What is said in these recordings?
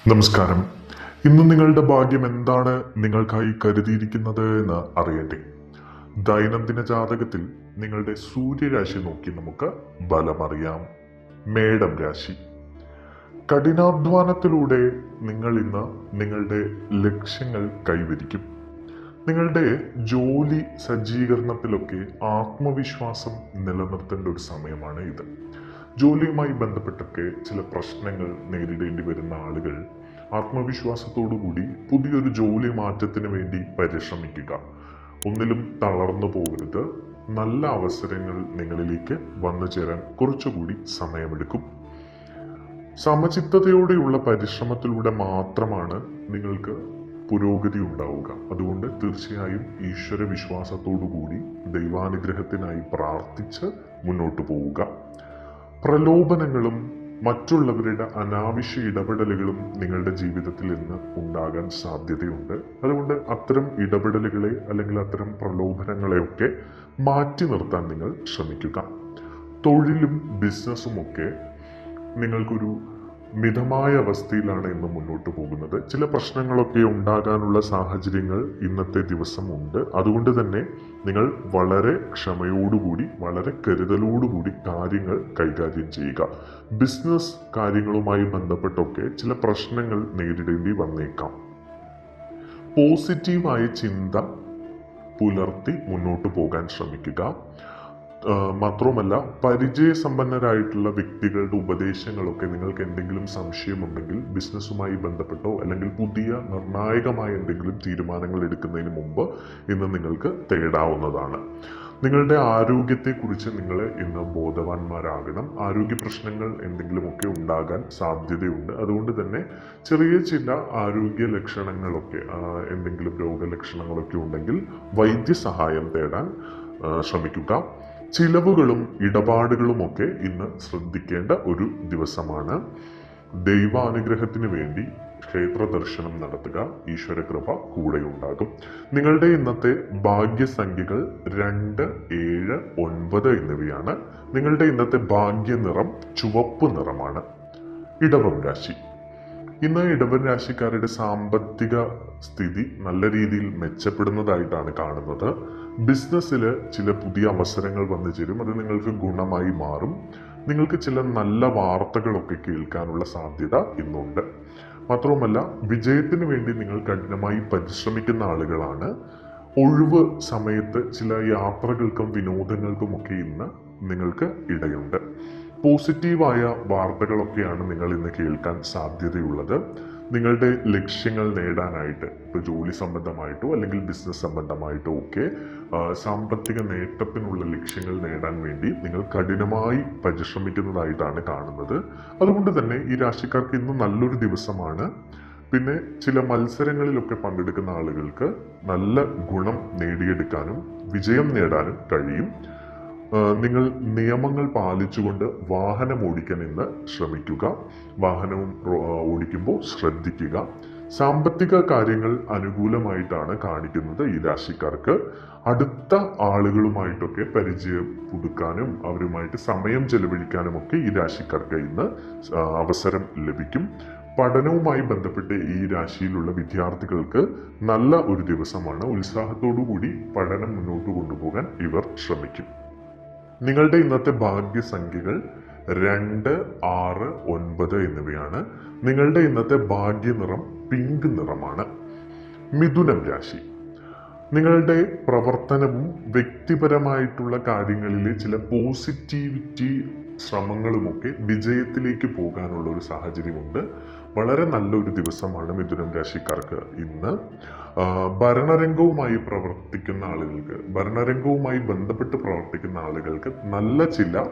നമസ്കാരം. ഇന്ന് നിങ്ങളുടെ ഭാഗ്യം എന്താണ് നിങ്ങൾക്കായി കരുതിയിരിക്കുന്നത് എന്ന് അറിയട്ടെ. ദൈനംദിന ജാതകത്തിൽ നിങ്ങളുടെ സൂര്യരാശി നോക്കി നമുക്ക് ബലമറിയാം. മേടം രാശി. കഠിനാധ്വാനത്തിലൂടെ നിങ്ങൾ ഇന്ന് നിങ്ങളുടെ ലക്ഷ്യങ്ങൾ കൈവരിക്കും. നിങ്ങളുടെ ജോലി സജ്ജീകരണത്തിലൊക്കെ ആത്മവിശ്വാസം നിലനിർത്തേണ്ട ഒരു സമയമാണ് ഇത്. ജോലിയുമായി ബന്ധപ്പെട്ടൊക്കെ ചില പ്രശ്നങ്ങൾ നേരിടേണ്ടി വരുന്ന ആളുകൾ ആത്മവിശ്വാസത്തോടുകൂടി പുതിയൊരു ജോലി മാറ്റത്തിന് വേണ്ടി പരിശ്രമിക്കുക. ഒന്നിലും തളർന്നു പോകരുത്. നല്ല അവസരങ്ങൾ നിങ്ങളിലേക്ക് വന്നു ചേരാൻ കുറച്ചുകൂടി സമയമെടുക്കും. സമചിത്തതയോടെയുള്ള പരിശ്രമത്തിലൂടെ മാത്രമാണ് നിങ്ങൾക്ക് പുരോഗതി ഉണ്ടാവുക. അതുകൊണ്ട് തീർച്ചയായും ഈശ്വര വിശ്വാസത്തോടുകൂടി ദൈവാനുഗ്രഹത്തിനായി പ്രാർത്ഥിച്ച് മുന്നോട്ട് പോവുക. പ്രലോഭനങ്ങളും മറ്റുള്ളവരുടെ അനാവശ്യ ഇടപെടലുകളും നിങ്ങളുടെ ജീവിതത്തിൽ ഇന്ന് ഉണ്ടാകാൻ സാധ്യതയുണ്ട്. അതുകൊണ്ട് അത്തരം ഇടപെടലുകളെ അല്ലെങ്കിൽ അത്തരം പ്രലോഭനങ്ങളെയൊക്കെ മാറ്റി നിർത്താൻ നിങ്ങൾ ശ്രമിക്കുക. തൊഴിലും ബിസിനസ്സും ഒക്കെ നിങ്ങൾക്കൊരു മിതമായ അവസ്ഥയിലാണ് ഇന്ന് മുന്നോട്ട് പോകുന്നത്. ചില പ്രശ്നങ്ങളൊക്കെ ഉണ്ടാകാനുള്ള സാഹചര്യങ്ങൾ ഇന്നത്തെ ദിവസം ഉണ്ട്. അതുകൊണ്ട് തന്നെ നിങ്ങൾ വളരെ ക്ഷമയോടുകൂടി വളരെ കരുതലോടുകൂടി കാര്യങ്ങൾ കൈകാര്യം ചെയ്യുക. ബിസിനസ് കാര്യങ്ങളുമായി ബന്ധപ്പെട്ടൊക്കെ ചില പ്രശ്നങ്ങൾ നേരിടേണ്ടി വന്നേക്കാം. പോസിറ്റീവായ ചിന്ത പുലർത്തി മുന്നോട്ട് പോകാൻ ശ്രമിക്കുക. മാത്രവുമല്ല, പരിചയസമ്പന്നരായിട്ടുള്ള വ്യക്തികളുടെ ഉപദേശങ്ങളൊക്കെ നിങ്ങൾക്ക് എന്തെങ്കിലും സംശയമുണ്ടെങ്കിൽ ബിസിനസ്സുമായി ബന്ധപ്പെട്ടോ അല്ലെങ്കിൽ പുതിയ നിർണായകമായ എന്തെങ്കിലും തീരുമാനങ്ങൾ എടുക്കുന്നതിന് മുമ്പ് ഇന്ന് നിങ്ങൾക്ക് തേടാവുന്നതാണ്. നിങ്ങളുടെ ആരോഗ്യത്തെക്കുറിച്ച് നിങ്ങൾ ഇന്ന് ബോധവാന്മാരാകണം. ആരോഗ്യ പ്രശ്നങ്ങൾ എന്തെങ്കിലുമൊക്കെ ഉണ്ടാകാൻ സാധ്യതയുണ്ട്. അതുകൊണ്ട് തന്നെ ചെറിയ ചില ആരോഗ്യ ലക്ഷണങ്ങളൊക്കെ എന്തെങ്കിലും രോഗലക്ഷണങ്ങളൊക്കെ ഉണ്ടെങ്കിൽ വൈദ്യസഹായം തേടാൻ ശ്രമിക്കുക. ചിലവുകളും ഇടപാടുകളുമൊക്കെ ഇന്ന് ശ്രദ്ധിക്കേണ്ട ഒരു ദിവസമാണ്. ദൈവാനുഗ്രഹത്തിന് വേണ്ടി ക്ഷേത്ര ദർശനം നടത്തുക. ഈശ്വരകൃപ കൂടെയുണ്ടാകും. നിങ്ങളുടെ ഇന്നത്തെ ഭാഗ്യസംഖ്യകൾ 2, 7, 9 എന്നിവയാണ്. നിങ്ങളുടെ ഇന്നത്തെ ഭാഗ്യ നിറം ചുവപ്പ് നിറമാണ്. ഇടവം രാശി. ഇന്ന് ഇടവൻ രാശിക്കാരുടെ സാമ്പത്തിക സ്ഥിതി നല്ല രീതിയിൽ മെച്ചപ്പെടുന്നതായിട്ടാണ് കാണുന്നത്. ബിസിനസ്സിൽ ചില പുതിയ അവസരങ്ങൾ വന്നു ചേരും. അത് നിങ്ങൾക്ക് ഗുണമായി മാറും. നിങ്ങൾക്ക് ചില നല്ല വാർത്തകളൊക്കെ കേൾക്കാനുള്ള സാധ്യത ഇന്നുണ്ട്. മാത്രവുമല്ല, വിജയത്തിന് വേണ്ടി നിങ്ങൾ കഠിനമായി പരിശ്രമിക്കുന്ന ആളുകളാണ്. ഒഴിവ് സമയത്ത് ചില യാത്രകൾക്കും വിനോദങ്ങൾക്കുമൊക്കെ ഇന്ന് നിങ്ങൾക്ക് ഇടയുണ്ട്. പോസിറ്റീവായ വാർത്തകളൊക്കെയാണ് നിങ്ങൾ ഇന്ന് കേൾക്കാൻ സാധ്യതയുള്ളത്. നിങ്ങളുടെ ലക്ഷ്യങ്ങൾ നേടാനായിട്ട് ഇപ്പോൾ ജോലി സംബന്ധമായിട്ടോ അല്ലെങ്കിൽ ബിസിനസ് സംബന്ധമായിട്ടോ ഒക്കെ സാമ്പത്തിക നേട്ടത്തിനുള്ള ലക്ഷ്യങ്ങൾ നേടാൻ വേണ്ടി നിങ്ങൾ കഠിനമായി പരിശ്രമിക്കുന്നതായിട്ടാണ് കാണുന്നത്. അതുകൊണ്ട് തന്നെ ഈ രാശിക്കാർക്ക് ഇന്ന് നല്ലൊരു ദിവസമാണ്. പിന്നെ ചില മത്സരങ്ങളിലൊക്കെ പങ്കെടുക്കുന്ന ആളുകൾക്ക് നല്ല ഗുണം നേടിയെടുക്കാനും വിജയം നേടാനും കഴിയും. നിങ്ങൾ നിയമങ്ങൾ പാലിച്ചുകൊണ്ട് വാഹനം ഓടിക്കാൻ ഇന്ന് ശ്രമിക്കുക. വാഹനവും ഓടിക്കുമ്പോൾ ശ്രദ്ധിക്കുക. സാമ്പത്തിക കാര്യങ്ങൾ അനുകൂലമായിട്ടാണ് കാണിക്കുന്നത് ഈ രാശിക്കാർക്ക്. അടുത്ത ആളുകളുമായിട്ടൊക്കെ പരിചയം പുതുക്കാനും അവരുമായിട്ട് സമയം ചെലവഴിക്കാനും ഒക്കെ ഈ രാശിക്കാർക്ക് ഇന്ന് അവസരം ലഭിക്കും. പഠനവുമായി ബന്ധപ്പെട്ട് ഈ രാശിയിലുള്ള വിദ്യാർത്ഥികൾക്ക് നല്ല ഒരു ദിവസമാണ്. ഉത്സാഹത്തോടുകൂടി പഠനം മുന്നോട്ട് കൊണ്ടുപോകാൻ ഇവർ ശ്രമിക്കും. നിങ്ങളുടെ ഇന്നത്തെ ഭാഗ്യസംഖ്യകൾ 2, 6, 9 എന്നിവയാണ്. നിങ്ങളുടെ ഇന്നത്തെ ഭാഗ്യ നിറം പിങ്ക് നിറമാണ്. മിഥുനം രാശി. നിങ്ങളുടെ പ്രവർത്തനവും വ്യക്തിപരമായിട്ടുള്ള കാര്യങ്ങളിലെ ചില പോസിറ്റിവിറ്റി ശ്രമങ്ങളുമൊക്കെ വിജയത്തിലേക്ക് പോകാനുള്ള ഒരു സാഹചര്യമുണ്ട്. വളരെ നല്ലൊരു ദിവസമാണ് മിഥുനം രാശിക്കാർക്ക് ഇന്ന്. ഭരണരംഗവുമായി പ്രവർത്തിക്കുന്ന ആളുകൾക്ക്, ഭരണരംഗവുമായി ബന്ധപ്പെട്ട് പ്രവർത്തിക്കുന്ന ആളുകൾക്ക് നല്ല ചില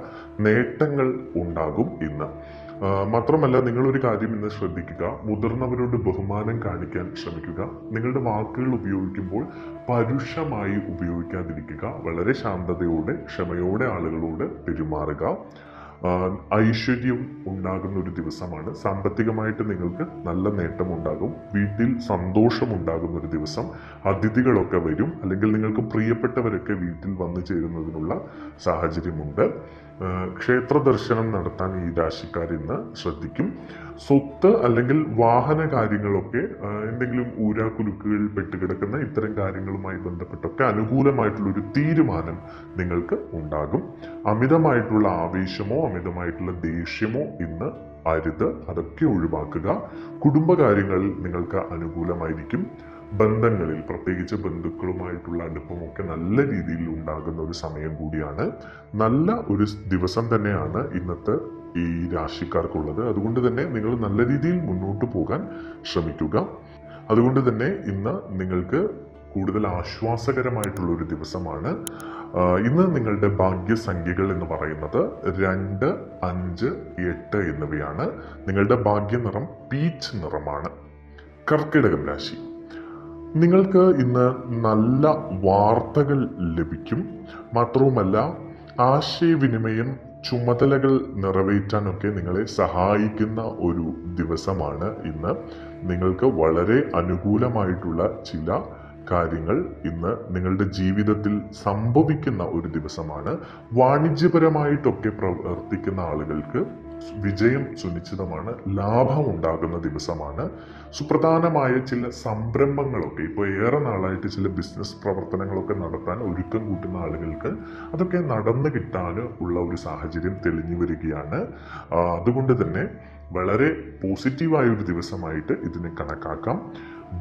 നേട്ടങ്ങൾ ഉണ്ടാകും ഇന്ന്. മാത്രമല്ല, നിങ്ങളൊരു കാര്യം ഇന്ന് ശ്രദ്ധിക്കുക. മുതിർന്നവരോട് ബഹുമാനം കാണിക്കാൻ ശ്രമിക്കുക. നിങ്ങളുടെ വാക്കുകൾ ഉപയോഗിക്കുമ്പോൾ പരുഷമായി ഉപയോഗിക്കാതിരിക്കുക. വളരെ ശാന്തതയോടെ ക്ഷമയോടെ ആളുകളോട് പെരുമാറുക. ഐശ്വര്യം ഉണ്ടാകുന്ന ഒരു ദിവസമാണ്. സാമ്പത്തികമായിട്ട് നിങ്ങൾക്ക് നല്ല നേട്ടമുണ്ടാകും. വീട്ടിൽ സന്തോഷമുണ്ടാകുന്ന ഒരു ദിവസം. അതിഥികളൊക്കെ വരും, അല്ലെങ്കിൽ നിങ്ങൾക്ക് പ്രിയപ്പെട്ടവരൊക്കെ വീട്ടിൽ വന്നു ചേരുന്നതിനുള്ള സാഹചര്യമുണ്ട്. ക്ഷേത്ര ദർശനം നടത്താൻ ഈ രാശിക്കാർ ഇന്ന് ശ്രദ്ധിക്കും. സ്വത്ത് അല്ലെങ്കിൽ വാഹന കാര്യങ്ങളൊക്കെ എന്തെങ്കിലും ഊരാക്കുലുക്കുകൾ പെട്ടുകിടക്കുന്ന ഇത്തരം കാര്യങ്ങളുമായി ബന്ധപ്പെട്ടൊക്കെ അനുകൂലമായിട്ടുള്ളൊരു തീരുമാനം നിങ്ങൾക്ക് ഉണ്ടാകും. അമിതമായിട്ടുള്ള ആവേശമോ അമിതമായിട്ടുള്ള ദേഷ്യമോ ഇന്ന് അരുത്, അതൊക്കെ ഒഴിവാക്കുക. കുടുംബകാര്യങ്ങളിൽ നിങ്ങൾക്ക് അനുകൂലമായിരിക്കും. ബന്ധങ്ങളിൽ, പ്രത്യേകിച്ച് ബന്ധുക്കളുമായിട്ടുള്ള അടുപ്പമൊക്കെ നല്ല രീതിയിൽ ഉണ്ടാകുന്ന ഒരു സമയം കൂടിയാണ്. നല്ല ഒരു ദിവസം തന്നെയാണ് ഇന്നത്തെ ഈ രാശിക്കാർക്കുള്ളത്. അതുകൊണ്ട് തന്നെ നിങ്ങൾ നല്ല രീതിയിൽ മുന്നോട്ട് പോകാൻ ശ്രമിക്കുക. അതുകൊണ്ട് തന്നെ ഇന്ന് നിങ്ങൾക്ക് കൂടുതൽ ആശ്വാസകരമായിട്ടുള്ള ഒരു ദിവസമാണ്. ഇന്ന് നിങ്ങളുടെ ഭാഗ്യസംഖ്യകൾ എന്ന് പറയുന്നത് 2, 5, 8 എന്നിവയാണ്. നിങ്ങളുടെ ഭാഗ്യനിറം പീച്ച് നിറമാണ്. കർക്കിടകം രാശി, നിങ്ങൾക്ക് ഇന്ന് നല്ല വാർത്തകൾ ലഭിക്കും. മാത്രവുമല്ല, ആശയവിനിമയം, ചുമതലകൾ നിറവേറ്റാനൊക്കെ നിങ്ങളെ സഹായിക്കുന്ന ഒരു ദിവസമാണ് ഇന്ന്. നിങ്ങൾക്ക് വളരെ അനുകൂലമായിട്ടുള്ള ചില കാര്യങ്ങൾ ഇന്ന് നിങ്ങളുടെ ജീവിതത്തിൽ സംഭവിക്കുന്ന ഒരു ദിവസമാണ്. വാണിജ്യപരമായിട്ടൊക്കെ പ്രവർത്തിക്കുന്ന ആളുകൾക്ക് വിജയം സുനിശ്ചിതമാണ്. ലാഭം ഉണ്ടാകുന്ന ദിവസമാണ്. സുപ്രധാനമായ ചില സംരംഭങ്ങളൊക്കെ, ഇപ്പോൾ ഏറെ നാളായിട്ട് ചില ബിസിനസ് പ്രവർത്തനങ്ങളൊക്കെ നടത്താൻ ഒരുക്കം കൂട്ടുന്ന ആളുകൾക്ക് അതൊക്കെ നടന്നു കിട്ടാൻ ഉള്ള ഒരു സാഹചര്യം തെളിഞ്ഞു വരികയാണ്. അതുകൊണ്ട് തന്നെ വളരെ പോസിറ്റീവായ ഒരു ദിവസമായിട്ട് ഇതിനെ കണക്കാക്കാം.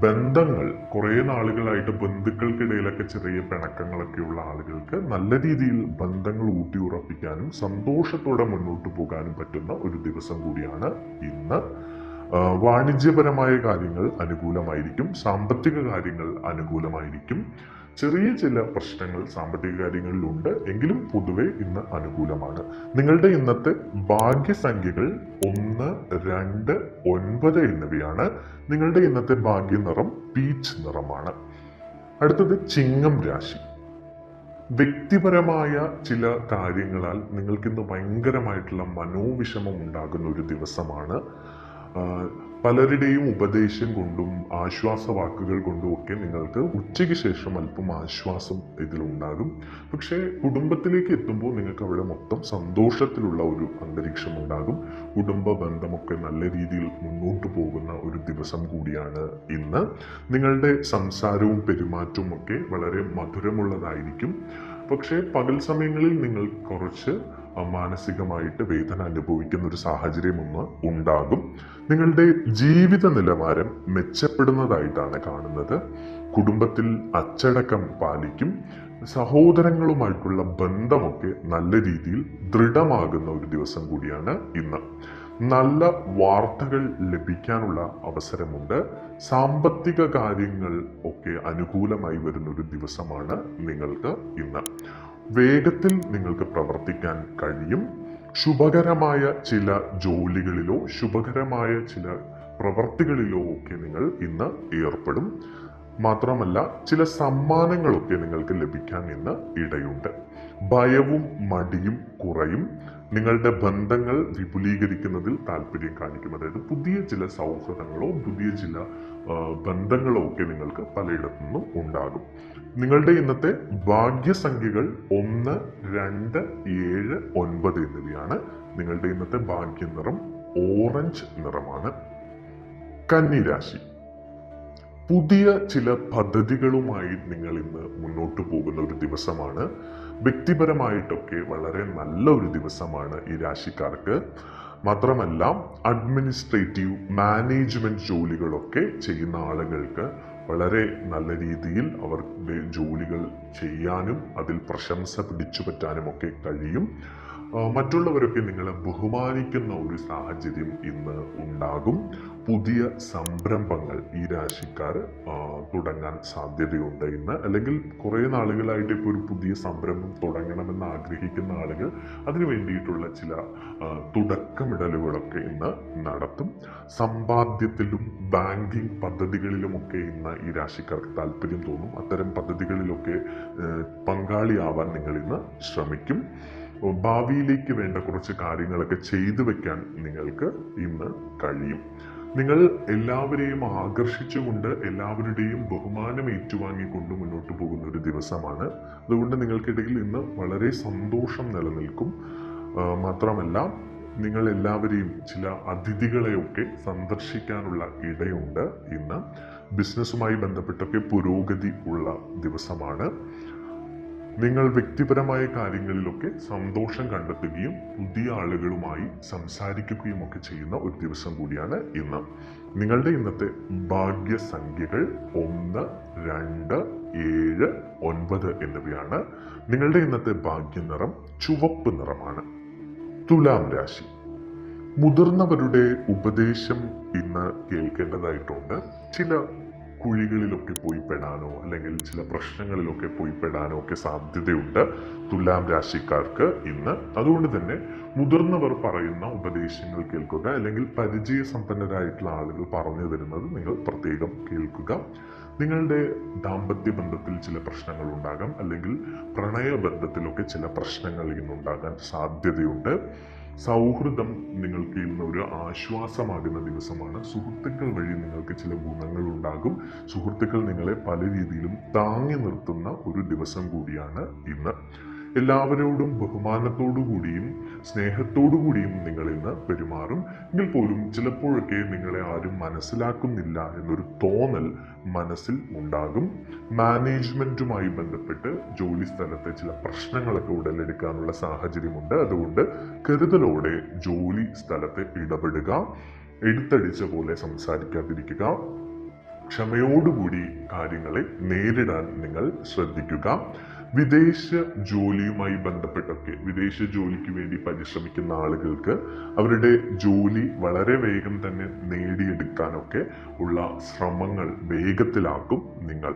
ബന്ധങ്ങൾ, കുറേ നാളുകളായിട്ട് ബന്ധുക്കൾക്കിടയിലൊക്കെ ചെറിയ പിണക്കങ്ങളൊക്കെ ഉള്ള ആളുകൾക്ക് നല്ല രീതിയിൽ ബന്ധങ്ങൾ ഊട്ടിയുറപ്പിക്കാനും സന്തോഷത്തോടെ മുന്നോട്ട് പോകാനും പറ്റുന്ന ഒരു ദിവസം കൂടിയാണ് ഇന്ന്. വാണിജ്യപരമായ കാര്യങ്ങൾ അനുകൂലമായിരിക്കും. സാമ്പത്തിക കാര്യങ്ങൾ അനുകൂലമായിരിക്കും. ചെറിയ ചില പ്രശ്നങ്ങൾ സാമ്പത്തിക കാര്യങ്ങളിലുണ്ട്, എങ്കിലും പൊതുവെ ഇന്ന് അനുകൂലമാണ്. നിങ്ങളുടെ ഇന്നത്തെ ഭാഗ്യസംഖ്യകൾ 1, 2, 9 എന്നിവയാണ്. നിങ്ങളുടെ ഇന്നത്തെ ഭാഗ്യനിറം പീച്ച് നിറമാണ്. അടുത്തത് ചിങ്ങം രാശി. വ്യക്തിപരമായ ചില കാര്യങ്ങളാൽ നിങ്ങൾക്കിന്ന് ഭയങ്കരമായിട്ടുള്ള മനോവിഷമം ഉണ്ടാകുന്ന ഒരു ദിവസമാണ്. പലരുടെയും ഉപദേശം കൊണ്ടും ആശ്വാസവാക്കുകൾ കൊണ്ടും ഒക്കെ നിങ്ങൾക്ക് ഉച്ചയ്ക്ക് ശേഷം അല്പം ആശ്വാസം ഇതിലുണ്ടാകും. പക്ഷേ കുടുംബത്തിലേക്ക് എത്തുമ്പോൾ നിങ്ങൾക്ക് അവിടെ മൊത്തം സന്തോഷത്തിലുള്ള ഒരു അന്തരീക്ഷം ഉണ്ടാകും. കുടുംബ ബന്ധമൊക്കെ നല്ല രീതിയിൽ മുന്നോട്ട് പോകുന്ന ഒരു ദിവസം കൂടിയാണ് ഇന്ന്. നിങ്ങളുടെ സംസാരവും പെരുമാറ്റവും ഒക്കെ വളരെ മധുരമുള്ളതായിരിക്കും. പക്ഷേ പകൽ സമയങ്ങളിൽ നിങ്ങൾ കുറച്ച് മാനസികമായിട്ട് വേദന അനുഭവിക്കുന്ന ഒരു സാഹചര്യം ഒന്ന് ഉണ്ടാകും. നിങ്ങളുടെ ജീവിത നിലവാരം മെച്ചപ്പെടുന്നതായിട്ടാണ് കാണുന്നത്. കുടുംബത്തിൽ അച്ചടക്കം പാലിക്കും. സഹോദരങ്ങളുമായിട്ടുള്ള ബന്ധമൊക്കെ നല്ല രീതിയിൽ ദൃഢമാകുന്ന ഒരു ദിവസം കൂടിയാണ് ഇന്ന്. നല്ല വാർത്തകൾ ലഭിക്കാനുള്ള അവസരമുണ്ട്. സാമ്പത്തിക കാര്യങ്ങൾ ഒക്കെ അനുകൂലമായി വരുന്ന ഒരു ദിവസമാണ് നിങ്ങൾക്ക് ഇന്ന്. വേഗത്തിൽ നിങ്ങൾക്ക് പ്രവർത്തിക്കാൻ കഴിയും. ശുഭകരമായ ചില ജോലികളിലോ ശുഭകരമായ ചില പ്രവർത്തികളിലോ ഒക്കെ നിങ്ങൾ ഇന്ന് ഏർപ്പെടും. മാത്രമല്ല, ചില സമ്മാനങ്ങളൊക്കെ നിങ്ങൾക്ക് ലഭിക്കാൻ ഇന്ന് ഇടയുണ്ട്. ഭയവും മടിയും കുറയും. നിങ്ങളുടെ ബന്ധങ്ങൾ വിപുലീകരിക്കുന്നതിൽ താല്പര്യം കാണിക്കും. അതായത് പുതിയ ചില സൗഹൃദങ്ങളോ പുതിയ ചില ബന്ധങ്ങളോ ഒക്കെ നിങ്ങൾക്ക് പലയിടത്തു നിന്നും ഉണ്ടാകും. നിങ്ങളുടെ ഇന്നത്തെ ഭാഗ്യസംഖ്യകൾ 1, 2, 7, 9 എന്നിവയാണ്. നിങ്ങളുടെ ഇന്നത്തെ ഭാഗ്യനിറം ഓറഞ്ച് നിറമാണ്. കന്നി രാശി. പുതിയ ചില പദ്ധതികളുമായി നിങ്ങൾ ഇന്ന് മുന്നോട്ട് പോകുന്ന ഒരു ദിവസമാണ്. വ്യക്തിപരമായിട്ടൊക്കെ വളരെ നല്ല ഒരു ദിവസമാണ് ഈ രാശിക്കാർക്ക്. മാത്രമല്ല, അഡ്മിനിസ്ട്രേറ്റീവ് മാനേജ്മെന്റ് ജോലികളൊക്കെ ചെയ്യുന്ന ആളുകൾക്ക് വളരെ നല്ല രീതിയിൽ അവരുടെ ജോലികൾ ചെയ്യാനും അതിൽ പ്രശംസ പിടിച്ചു പറ്റാനും ഒക്കെ കഴിയും. മറ്റുള്ളവരൊക്കെ നിങ്ങളെ ബഹുമാനിക്കുന്ന ഒരു സാഹചര്യം ഇന്ന് ഉണ്ടാകും. പുതിയ സംരംഭങ്ങൾ ഈ രാശിക്കാർ തുടങ്ങാൻ സാധ്യതയുണ്ട് ഇന്ന്. അല്ലെങ്കിൽ കുറേ നാളുകളായിട്ട് ഇപ്പോൾ ഒരു പുതിയ സംരംഭം തുടങ്ങണമെന്ന് ആഗ്രഹിക്കുന്ന ആളുകൾ അതിനു വേണ്ടിയിട്ടുള്ള ചില തുടക്കമിടലുകളൊക്കെ ഇന്ന് നടത്തും. സമ്പാദ്യത്തിലും ബാങ്കിങ് പദ്ധതികളിലുമൊക്കെ ഇന്ന് ഈ രാശിക്കാർക്ക് താല്പര്യം തോന്നും. അത്തരം പദ്ധതികളിലൊക്കെ പങ്കാളിയാവാൻ നിങ്ങൾ ഇന്ന് ശ്രമിക്കും. ഭാവിയിലേക്ക് വേണ്ട കുറച്ച് കാര്യങ്ങളൊക്കെ ചെയ്തു വെക്കാൻ നിങ്ങൾക്ക് ഇന്ന് കഴിയും. നിങ്ങൾ എല്ലാവരെയും ആകർഷിച്ചുകൊണ്ട് എല്ലാവരുടെയും ബഹുമാനം ഏറ്റുവാങ്ങിക്കൊണ്ട് മുന്നോട്ട് പോകുന്ന ഒരു ദിവസമാണ്. അതുകൊണ്ട് നിങ്ങൾക്കിടയിൽ ഇന്ന് വളരെ സന്തോഷം നിലനിൽക്കും. മാത്രമല്ല, നിങ്ങൾ എല്ലാവരെയും ചില അതിഥികളെയൊക്കെ സന്ദർശിക്കാനുള്ള ഇടയുണ്ട്. ഇന്ന് ബിസിനസ്സുമായി ബന്ധപ്പെട്ടൊക്കെ പുരോഗതി ഉള്ള ദിവസമാണ്. നിങ്ങൾ വ്യക്തിപരമായ കാര്യങ്ങളിലൊക്കെ സന്തോഷം കണ്ടെത്തുകയും പുതിയ ആളുകളുമായി സംസാരിക്കുകയും ഒക്കെ ചെയ്യുന്ന ഒരു ദിവസം കൂടിയാണ് ഇന്ന്. നിങ്ങളുടെ ഇന്നത്തെ ഭാഗ്യസംഖ്യകൾ 1, 2, 7, 9 എന്നിവയാണ്. നിങ്ങളുടെ ഇന്നത്തെ ഭാഗ്യനിറം ചുവപ്പ് നിറമാണ്. തുലാം രാശി. മുതിർന്നവരുടെ ഉപദേശം ഇന്ന് കേൾക്കേണ്ടതായിട്ടുണ്ട്. ചില കുഴികളിലൊക്കെ പോയി പെടാനോ അല്ലെങ്കിൽ ചില പ്രശ്നങ്ങളിലൊക്കെ പോയി പെടാനോ ഒക്കെ സാധ്യതയുണ്ട് തുലാം രാശിക്കാർക്ക് ഇന്ന്. അതുകൊണ്ട് തന്നെ മുതിർന്നവർ പറയുന്ന ഉപദേശങ്ങൾ കേൾക്കുക, അല്ലെങ്കിൽ പരിചയസമ്പന്നരായിട്ടുള്ള ആളുകൾ പറഞ്ഞു തരുന്നത് നിങ്ങൾ പ്രത്യേകം കേൾക്കുക. നിങ്ങളുടെ ദാമ്പത്യ ബന്ധത്തിൽ ചില പ്രശ്നങ്ങൾ ഉണ്ടാകാം, അല്ലെങ്കിൽ പ്രണയബന്ധത്തിലൊക്കെ ചില പ്രശ്നങ്ങൾ ഇന്നുണ്ടാകാൻ സാധ്യതയുണ്ട്. സൗഹൃദം നിങ്ങൾക്ക് ഇന്ന് ഒരു ആശ്വാസമാകുന്ന ദിവസമാണ്. സുഹൃത്തുക്കൾ വഴി നിങ്ങൾക്ക് ചില ഗുണങ്ങൾ ഉണ്ടാകും. സുഹൃത്തുക്കൾ നിങ്ങളെ പല രീതിയിലും താങ്ങി നിർത്തുന്ന ഒരു ദിവസം കൂടിയാണ് ഇന്ന്. എല്ലാവരോടും ബഹുമാനത്തോടു കൂടിയും സ്നേഹത്തോടു കൂടിയും നിങ്ങൾ ഇന്ന് പെരുമാറും. എങ്കിൽ പോലും ചിലപ്പോഴൊക്കെ നിങ്ങളെ ആരും മനസ്സിലാക്കുന്നില്ല എന്നൊരു തോന്നൽ മനസ്സിൽ ഉണ്ടാകും. മാനേജ്മെന്റുമായി ബന്ധപ്പെട്ട് ജോലി സ്ഥലത്തെ ചില പ്രശ്നങ്ങളൊക്കെ ഉടലെടുക്കാനുള്ള സാഹചര്യമുണ്ട്. അതുകൊണ്ട് കരുതലോടെ ജോലി സ്ഥലത്ത് ഇടപെടുക. എടുത്തടിച്ച പോലെ സംസാരിക്കാതിരിക്കുക. ക്ഷമയോടുകൂടി കാര്യങ്ങളെ നേരിടാൻ നിങ്ങൾ ശ്രദ്ധിക്കുക. വിദേശ ജോലിയുമായി ബന്ധപ്പെട്ടൊക്കെ വിദേശ ജോലിക്ക് വേണ്ടി പരിശ്രമിക്കുന്ന ആളുകൾക്ക് അവരുടെ ജോലി വളരെ വേഗം തന്നെ നേടിയെടുക്കാനൊക്കെ ഉള്ള ശ്രമങ്ങൾ വേഗത്തിലാക്കും നിങ്ങൾ.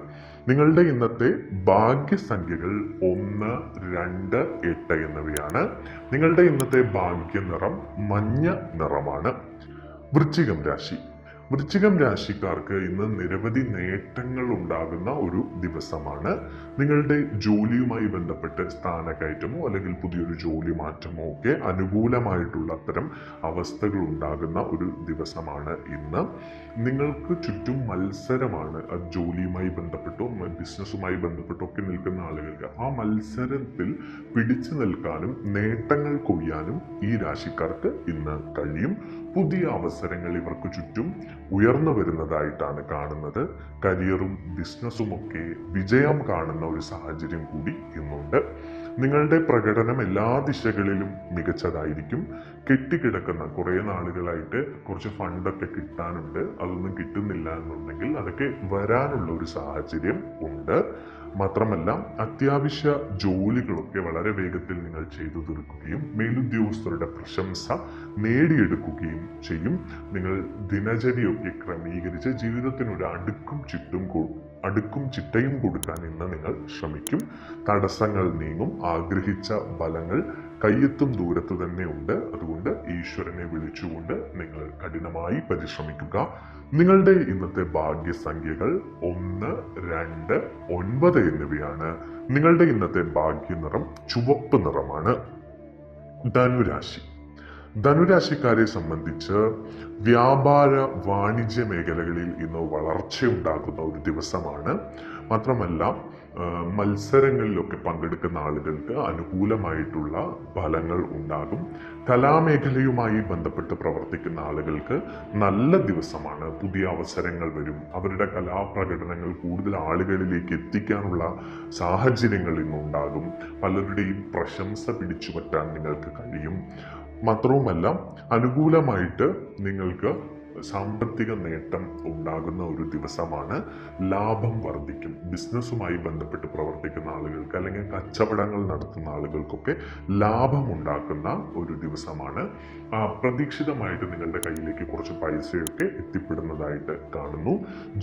നിങ്ങളുടെ ഇന്നത്തെ ഭാഗ്യസംഖ്യകൾ 1, 2, 8 എന്നിവയാണ്. നിങ്ങളുടെ ഇന്നത്തെ ഭാഗ്യനിറം മഞ്ഞ നിറമാണ്. വൃശ്ചികം രാശി. വൃശ്ചികം രാശിക്കാർക്ക് ഇന്ന് നിരവധി നേട്ടങ്ങൾ ഉണ്ടാകുന്ന ഒരു ദിവസമാണ്. നിങ്ങളുടെ ജോലിയുമായി ബന്ധപ്പെട്ട് സ്ഥാനക്കയറ്റമോ അല്ലെങ്കിൽ പുതിയൊരു ജോലി മാറ്റമോ ഒക്കെ അനുകൂലമായിട്ടുള്ള അത്തരം അവസ്ഥകൾ ഉണ്ടാകുന്ന ഒരു ദിവസമാണ് ഇന്ന്. നിങ്ങൾക്ക് ചുറ്റും മത്സരമാണ്. ജോലിയുമായി ബന്ധപ്പെട്ടോ ബിസിനസ്സുമായി ബന്ധപ്പെട്ടോ ഒക്കെ നിൽക്കുന്ന ആളുകൾക്ക് ആ മത്സരത്തിൽ പിടിച്ചു നിൽക്കാനും നേട്ടങ്ങൾ കൊയ്യാനും ഈ രാശിക്കാർക്ക് ഇന്ന് കഴിയും. പുതിയ അവസരങ്ങൾ ഇവർക്ക് ചുറ്റും ഉയർന്നു വരുന്നതായിട്ടാണ് കാണുന്നത്. കരിയറും ബിസിനസ്സുമൊക്കെ വിജയം കാണുന്ന ഒരു സാഹചര്യം കൂടി ഇന്നുണ്ട്. നിങ്ങളുടെ പ്രകടനം എല്ലാ ദിശകളിലും മികച്ചതായിരിക്കും. കെട്ടിക്കിടക്കുന്ന കുറേ നാളുകളായിട്ട് കുറച്ച് ഫണ്ടൊക്കെ കിട്ടാനുണ്ട്, അതൊന്നും കിട്ടുന്നില്ല എന്നുണ്ടെങ്കിൽ അതൊക്കെ വരാനുള്ള ഒരു സാഹചര്യം ഉണ്ട്. മാത്രമല്ല, അത്യാവശ്യ ജോലികളൊക്കെ വളരെ വേഗത്തിൽ നിങ്ങൾ ചെയ്തു തീർക്കുകയും മേലുദ്യോഗസ്ഥരുടെ പ്രശംസ നേടിയെടുക്കുകയും ചെയ്യും. നിങ്ങൾ ദിനചര്യയൊക്കെ ക്രമീകരിച്ച് ജീവിതത്തിനൊരു അടുക്കും ചിട്ടയും കൊടുക്കാൻ ഇന്ന് നിങ്ങൾ ശ്രമിക്കും. തടസ്സങ്ങൾ നീങ്ങും. ആഗ്രഹിച്ച ഫലങ്ങൾ കയ്യെത്തും ദൂരത്ത് തന്നെ ഉണ്ട്. അതുകൊണ്ട് ഈശ്വരനെ വിളിച്ചുകൊണ്ട് നിങ്ങൾ കഠിനമായി പരിശ്രമിക്കുക. നിങ്ങളുടെ ഇന്നത്തെ ഭാഗ്യസംഖ്യകൾ 1, 2, 9 എന്നിവയാണ്. നിങ്ങളുടെ ഇന്നത്തെ ഭാഗ്യനിറം ചുവപ്പ് നിറമാണ്. ധനുരാശി. ധനുരാശിക്കാരെ സംബന്ധിച്ച് വ്യാപാര വാണിജ്യ മേഖലകളിൽ ഇന്ന് വളർച്ചയുണ്ടാകുന്ന ഒരു ദിവസമാണ്. മാത്രമല്ല, മത്സരങ്ങളിലൊക്കെ പങ്കെടുക്കുന്ന ആളുകൾക്ക് അനുകൂലമായിട്ടുള്ള ഫലങ്ങൾ ഉണ്ടാകും. കലാമേഖലയുമായി ബന്ധപ്പെട്ട് പ്രവർത്തിക്കുന്ന ആളുകൾക്ക് നല്ല ദിവസമാണ്. പുതിയ അവസരങ്ങൾ വരും. അവരുടെ കലാപ്രകടനങ്ങൾ കൂടുതൽ ആളുകളിലേക്ക് എത്തിക്കാനുള്ള സാഹചര്യങ്ങൾ ഇന്നുണ്ടാകും. പലരുടെയും പ്രശംസ പിടിച്ചുപറ്റാൻ നിങ്ങൾക്ക് കഴിയും. മാത്രവുമല്ല, അനുകൂലമായിട്ട് നിങ്ങൾക്ക് സാമ്പത്തിക നേട്ടം ഉണ്ടാകുന്ന ഒരു ദിവസമാണ്. ലാഭം വർദ്ധിക്കും. ബിസിനസ്സുമായി ബന്ധപ്പെട്ട് പ്രവർത്തിക്കുന്ന ആളുകൾക്ക് അല്ലെങ്കിൽ കച്ചവടങ്ങൾ നടത്തുന്ന ആളുകൾക്കൊക്കെ ലാഭം ഉണ്ടാക്കുന്ന ഒരു ദിവസമാണ്. അപ്രതീക്ഷിതമായിട്ട് നിങ്ങളുടെ കയ്യിലേക്ക് കുറച്ച് പൈസയൊക്കെ എത്തിപ്പെടുന്നതായിട്ട് കാണുന്നു.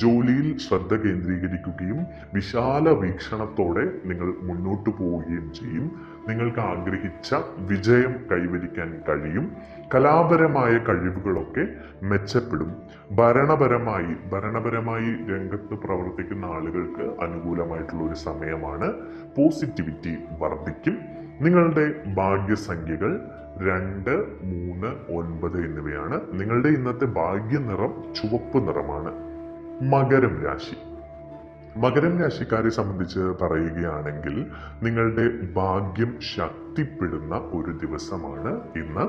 ജോലിയിൽ ശ്രദ്ധ കേന്ദ്രീകരിക്കുകയും വിശാല വീക്ഷണത്തോടെ നിങ്ങൾ മുന്നോട്ട് പോവുകയും ചെയ്യും. നിങ്ങൾക്ക് ആഗ്രഹിച്ച വിജയം കൈവരിക്കാൻ കഴിയും. കലാപരമായ കഴിവുകളൊക്കെ മെച്ചപ്പെടും. ഭരണപരമായി രംഗത്ത് പ്രവർത്തിക്കുന്ന ആളുകൾക്ക് അനുകൂലമായിട്ടുള്ള ഒരു സമയമാണ്. പോസിറ്റിവിറ്റി വർദ്ധിക്കും. നിങ്ങളുടെ ഭാഗ്യസംഖ്യകൾ 2, 3, 9 എന്നിവയാണ്. നിങ്ങളുടെ ഇന്നത്തെ ഭാഗ്യ നിറം ചുവപ്പ് നിറമാണ്. മകരം രാശി. മകരം രാശിക്കാരെ സംബന്ധിച്ച് പറയുകയാണെങ്കിൽ നിങ്ങളുടെ ഭാഗ്യം ശക്തിപ്പെടുന്ന ഒരു ദിവസമാണ് ഇന്ന്.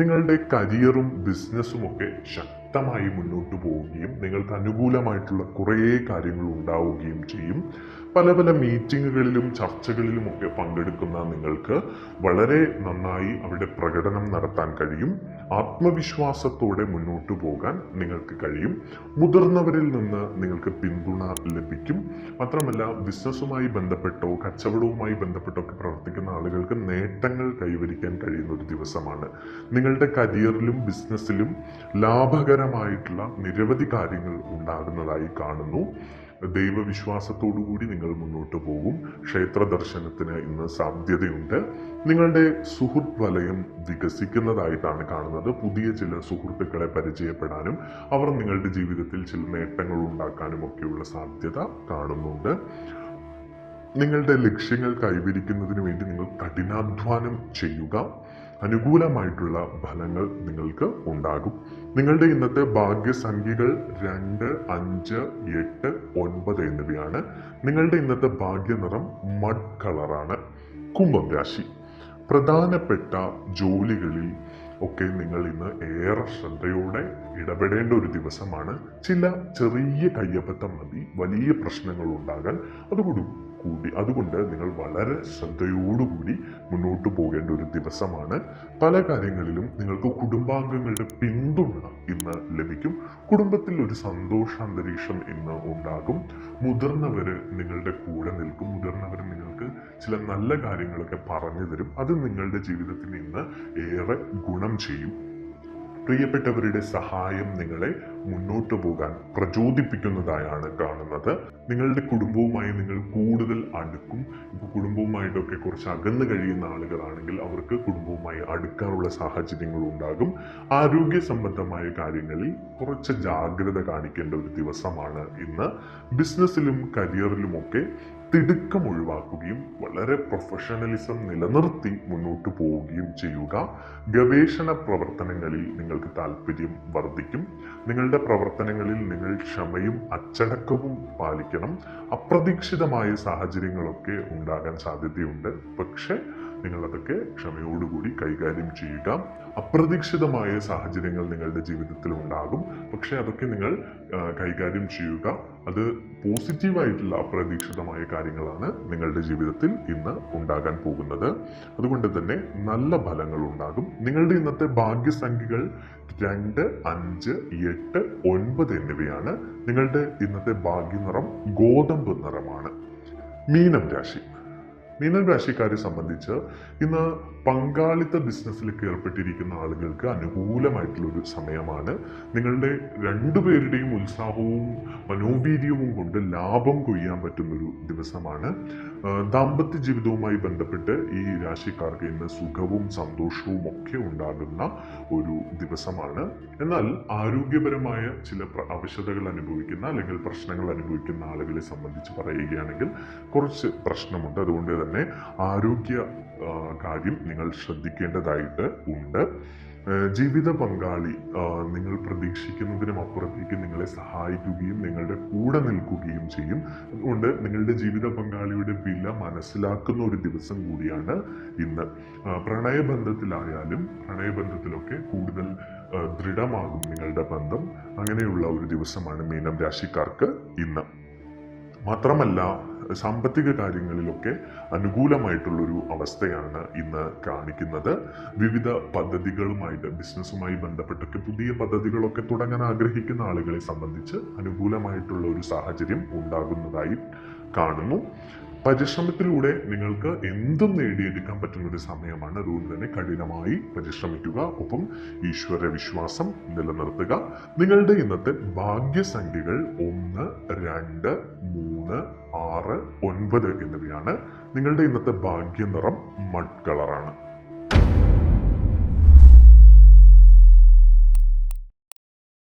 നിങ്ങളുടെ കരിയറും ബിസിനസ്സും ഒക്കെ ശക്തമായി മുന്നോട്ട് പോവുകയും നിങ്ങൾക്ക് അനുകൂലമായിട്ടുള്ള കുറേ കാര്യങ്ങൾ ഉണ്ടാവുകയും ചെയ്യും. പല പല മീറ്റിങ്ങുകളിലും ചർച്ചകളിലും ഒക്കെ പങ്കെടുക്കുന്ന നിങ്ങൾക്ക് വളരെ നന്നായി അവിടെ പ്രകടനം നടത്താൻ കഴിയും. ആത്മവിശ്വാസത്തോടെ മുന്നോട്ട് പോകാൻ നിങ്ങൾക്ക് കഴിയും. മുതിർന്നവരിൽ നിന്ന് നിങ്ങൾക്ക് പിന്തുണ ലഭിക്കും. മാത്രമല്ല, ബിസിനസ്സുമായി ബന്ധപ്പെട്ടോ കച്ചവടവുമായി ബന്ധപ്പെട്ടോ ഒക്കെ പ്രവർത്തിക്കുന്ന ആളുകൾക്ക് നേട്ടങ്ങൾ കൈവരിക്കാൻ കഴിയുന്ന ഒരു ദിവസമാണ്. നിങ്ങളുടെ കരിയറിലും ബിസിനസ്സിലും ലാഭകരമായിട്ടുള്ള നിരവധി കാര്യങ്ങൾ ഉണ്ടാകുന്നതായി കാണുന്നു. ദൈവവിശ്വാസത്തോടുകൂടി നിങ്ങൾ മുന്നോട്ട് പോകും. ക്ഷേത്ര ദർശനത്തിന് ഇന്ന് സാധ്യതയുണ്ട്. നിങ്ങളുടെ സുഹൃത്ത് വലയം വികസിക്കുന്നതായിട്ടാണ് കാണുന്നത്. പുതിയ ചില സുഹൃത്തുക്കളെ പരിചയപ്പെടാനും അവർ നിങ്ങളുടെ ജീവിതത്തിൽ ചില നേട്ടങ്ങൾ ഉണ്ടാക്കാനും ഒക്കെയുള്ള സാധ്യത കാണുന്നുണ്ട്. നിങ്ങളുടെ ലക്ഷ്യങ്ങൾ കൈവരിക്കുന്നതിന് വേണ്ടി നിങ്ങൾ കഠിനാധ്വാനം ചെയ്യുക. അനുകൂലമായിട്ടുള്ള ഫലങ്ങൾ നിങ്ങൾക്ക് ഉണ്ടാകും. നിങ്ങളുടെ ഇന്നത്തെ ഭാഗ്യസംഖ്യകൾ 2, 5, 8, 9 എന്നിവയാണ്. നിങ്ങളുടെ ഇന്നത്തെ ഭാഗ്യ നിറം മഡ് കളറാണ്. കുംഭം രാശി. പ്രധാനപ്പെട്ട ജോലികളിൽ ഒക്കെ നിങ്ങൾ ഇന്ന് ഏറെ ശ്രദ്ധയോടെ ഇടപെടേണ്ട ഒരു ദിവസമാണ്. ചില ചെറിയ കയ്യബദ്ധം മതി വലിയ പ്രശ്നങ്ങൾ ഉണ്ടാകാൻ. അതുകൊണ്ട് നിങ്ങൾ വളരെ ശ്രദ്ധയോടുകൂടി മുന്നോട്ട് പോകേണ്ട ഒരു ദിവസമാണ്. പല കാര്യങ്ങളിലും നിങ്ങൾക്ക് കുടുംബാംഗങ്ങളുടെ പിന്തുണ ഇന്ന് ലഭിക്കും. കുടുംബത്തിൽ ഒരു സന്തോഷാന്തരീക്ഷം ഇന്ന് ഉണ്ടാകും. മുതിർന്നവര് നിങ്ങളുടെ കൂടെ നിൽക്കും. മുതിർന്നവർ നിങ്ങൾക്ക് ചില നല്ല കാര്യങ്ങളൊക്കെ പറഞ്ഞു തരും. അത് നിങ്ങളുടെ ജീവിതത്തിൽ ഇന്ന് ഏറെ ഗുണം ചെയ്യും. പ്രിയപ്പെട്ടവരുടെ സഹായം നിങ്ങളെ മുന്നോട്ട് പോകാൻ പ്രചോദിപ്പിക്കുന്നതായാണ് കാണുന്നത്. നിങ്ങളുടെ കുടുംബവുമായി നിങ്ങൾ കൂടുതൽ അടുക്കും. ഇപ്പോൾ കുടുംബവുമായിട്ടൊക്കെ കുറച്ച് അകന്നു കഴിയുന്ന ആളുകളാണെങ്കിൽ അവർക്ക് കുടുംബവുമായി അടുക്കാനുള്ള സാഹചര്യങ്ങൾ ഉണ്ടാകും. ആരോഗ്യ സംബന്ധമായ കാര്യങ്ങളിൽ കുറച്ച് ജാഗ്രത കാണിക്കേണ്ട ഒരു ദിവസമാണ് ഇന്ന്. ബിസിനസ്സിലും കരിയറിലുമൊക്കെ തിടുക്കം ഒഴിവാക്കുകയും വളരെ പ്രൊഫഷണലിസം നിലനിർത്തി മുന്നോട്ട് പോവുകയും ചെയ്യുക. ഗവേഷണ പ്രവർത്തനങ്ങളിൽ നിങ്ങൾക്ക് താല്പര്യം വർദ്ധിക്കും. നിങ്ങളുടെ പ്രവർത്തനങ്ങളിൽ നിങ്ങൾ ക്ഷമയും അച്ചടക്കവും പാലിക്കണം. അപ്രതീക്ഷിതമായ സാഹചര്യങ്ങളൊക്കെ ഉണ്ടാകാൻ സാധ്യതയുണ്ട്. പക്ഷെ നിങ്ങളതൊക്കെ ക്ഷമയോടുകൂടി കൈകാര്യം ചെയ്യുക. അപ്രതീക്ഷിതമായ സാഹചര്യങ്ങൾ നിങ്ങളുടെ ജീവിതത്തിൽ ഉണ്ടാകും. പക്ഷെ അതൊക്കെ നിങ്ങൾ കൈകാര്യം ചെയ്യുക. അത് പോസിറ്റീവായിട്ടുള്ള അപ്രതീക്ഷിതമായ കാര്യങ്ങളാണ് നിങ്ങളുടെ ജീവിതത്തിൽ ഇന്ന് ഉണ്ടാകാൻ പോകുന്നത്. അതുകൊണ്ട് തന്നെ നല്ല ഫലങ്ങൾ ഉണ്ടാകും. നിങ്ങളുടെ ഇന്നത്തെ ഭാഗ്യസംഖ്യകൾ 2, 5, 8, 9 എന്നിവയാണ്. നിങ്ങളുടെ ഇന്നത്തെ ഭാഗ്യനിറം ഗോതമ്പ് നിറമാണ്. മീനം രാശി. മീനം രാശിക്കാരെ സംബന്ധിച്ച് ഇന്ന് പങ്കാളിത്ത ബിസിനസ്സിലേക്ക് ഏർപ്പെട്ടിരിക്കുന്ന ആളുകൾക്ക് അനുകൂലമായിട്ടുള്ള ഒരു സമയമാണ്. നിങ്ങളുടെ രണ്ടുപേരുടെയും ഉത്സാഹവും മനോവീര്യവും കൊണ്ട് ലാഭം കൊയ്യാൻ പറ്റുന്നൊരു ദിവസമാണ്. ദാമ്പത്യ ജീവിതവുമായി ബന്ധപ്പെട്ട് ഈ രാശിക്കാർക്ക് ഇന്ന് സുഖവും സന്തോഷവും ഒക്കെ ഉണ്ടാകുന്ന ഒരു ദിവസമാണ്. എന്നാൽ ആരോഗ്യപരമായ ചില അവശതകൾ അനുഭവിക്കുന്ന അല്ലെങ്കിൽ പ്രശ്നങ്ങൾ അനുഭവിക്കുന്ന ആളുകളെ സംബന്ധിച്ച് പറയുകയാണെങ്കിൽ കുറച്ച് പ്രശ്നമുണ്ട്. അതുകൊണ്ട് തന്നെ ആരോഗ്യ കാര്യം നിങ്ങൾ ശ്രദ്ധിക്കേണ്ടതായിട്ട് ഉണ്ട്. ജീവിത പങ്കാളി നിങ്ങൾ പ്രതീക്ഷിക്കുന്നതിനും അപ്പുറത്തേക്ക് നിങ്ങളെ സഹായിക്കുകയും നിങ്ങളുടെ കൂടെ നിൽക്കുകയും ചെയ്യും. അതുകൊണ്ട് നിങ്ങളുടെ ജീവിത പങ്കാളിയുടെ വില മനസ്സിലാക്കുന്ന ഒരു ദിവസം കൂടിയാണ് ഇന്ന്. പ്രണയബന്ധത്തിലായാലും പ്രണയബന്ധത്തിലൊക്കെ കൂടുതൽ ദൃഢമാകും നിങ്ങളുടെ ബന്ധം. അങ്ങനെയുള്ള ഒരു ദിവസമാണ് മീനം രാശിക്കാർക്ക് ഇന്ന്. മാത്രമല്ല, സാമ്പത്തിക കാര്യങ്ങളിലൊക്കെ അനുകൂലമായിട്ടുള്ളൊരു അവസ്ഥയാണ് ഇന്ന് കാണിക്കുന്നത്. വിവിധ പദ്ധതികളുമായിട്ട് ബിസിനസ്സുമായി ബന്ധപ്പെട്ടൊക്കെ പുതിയ പദ്ധതികളൊക്കെ തുടങ്ങാൻ ആഗ്രഹിക്കുന്ന ആളുകളെ സംബന്ധിച്ച് അനുകൂലമായിട്ടുള്ള ഒരു സാഹചര്യം ഉണ്ടാകുന്നതായി കാണുന്നു. പരിശ്രമത്തിലൂടെ നിങ്ങൾക്ക് എന്തും നേടിയെടുക്കാൻ പറ്റുന്ന ഒരു സമയമാണ്. അതുകൊണ്ട് തന്നെ കഠിനമായി പരിശ്രമിക്കുക. ഒപ്പം ഈശ്വര വിശ്വാസം നിലനിർത്തുക. നിങ്ങളുടെ ഇന്നത്തെ ഭാഗ്യസംഖ്യകൾ 1, 2, 3, 6, 9 എന്നിവയാണ്. നിങ്ങളുടെ ഇന്നത്തെ ഭാഗ്യനിറം മഡ് കളറാണ്.